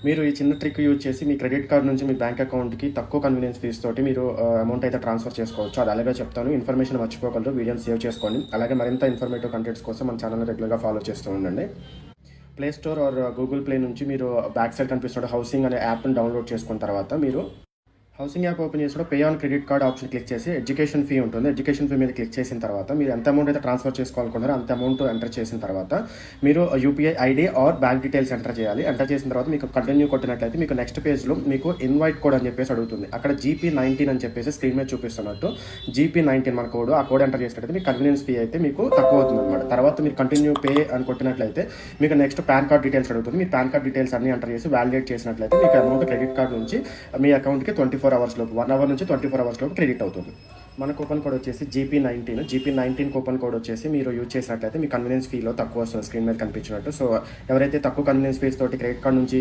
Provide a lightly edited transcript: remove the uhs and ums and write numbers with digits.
మీరు ఈ చిన్న ట్రిక్ యూజ్ చేసి మీ క్రెడిట్ కార్డ్ నుంచి మీ బ్యాంక్ అకౌంట్‌కి తక్కువ కన్వీనియన్స్ ఫీస్ తోటి మీరు అమౌంట్ అయితే ట్రాన్స్‌ఫర్ చేసుకోవచ్చు. అది అలాగే చెప్తాను. ఇన్ఫర్మేషన్ మర్చిపోకూడదు. వీడియోని సేవ్ చేసుకోండి. అలాగే మరింత ఇన్ఫర్మేటివ్ కంటెంట్స్ కోసం మన ఛానల్‌ని రెగ్యులర్‌గా ఫాలో చేస్తూ ఉండండి. Play store are Google play నుంచి మీరు బ్యాక్ సైడ్ కనిపిస్తున్న హౌసింగ్ అనే యాప్‌ని డౌన్లోడ్ చేసుకున్న తర్వాత మీరు హౌసింగ్ యాప్ ఓపెన్ చేసినప్పుడు pay on credit card option click చేసి ఎడ్యుకేషన్ ఫీ ఉంటుంది. ఎడ్యుకేషన్ ఫీ మీద క్లిక్ చేసిన తర్వాత మీరు ఎంత అమౌంట్ అయితే ట్రాన్స్ఫర్ చేసుకోవాలనుకుంటారో అంత అమౌంట్ ఎంటర్ చేసిన తర్వాత మీరు UPI ID or bank details enter చేయాలి. ఎంటర్ చేసిన తర్వాత మీకు కంటిన్యూ కొట్టినట్లయితే మీకు నెక్స్ట్ పేజ్లో మీకు ఇన్వైట్ కోడ్ అని చెప్పేసి అడుగుతుంది. అక్కడ GP19 అని చెప్పేసి స్క్రీన్ మీద చూపిస్తున్నట్టు GP19 మన కోడ్, ఆ కోడ్ ఎంటర్ చేసినట్లయితే మీకు కన్వీనియన్స్ ఫీ అయితే మీకు తక్కువ అవుతుంది అనమాట. తర్వాత మీరు కంటిన్యూ పే అని కొట్టినట్లయితే మీకు నెక్స్ట్ పాన్ కార్డ్ డీటెయిల్స్ అడుగుతుంది. మీ పాన్ కార్డ్ డీటెయిల్స్ అన్ని ఎంటర్ చేసి వ్యాలిడేట్ చేసినట్లయితే మీకు అమౌంట్ క్రెడిట్ కార్డ్ నుంచి మీ అకౌంట్కి 24 అవర్స్ లోపు 1 అవర్ నుంచి 24 అవర్స్ లోపు క్రెడిట్ అవుతుంది. మన కూపన్ కోడ్ వచ్చేసి GP19 కూపన్ కోడ్ వచ్చేసి మీరు యూజ్ చేసినట్లయితే మీ కన్వీనియన్స్ ఫీలో తక్కువ వస్తుంది స్క్రీన్ మీద కనిపించినట్టు. సో ఎవరైతే తక్కువ కన్వీనియన్స్ ఫీస్ తోటి క్రెడిట్ కార్డ్ నుంచి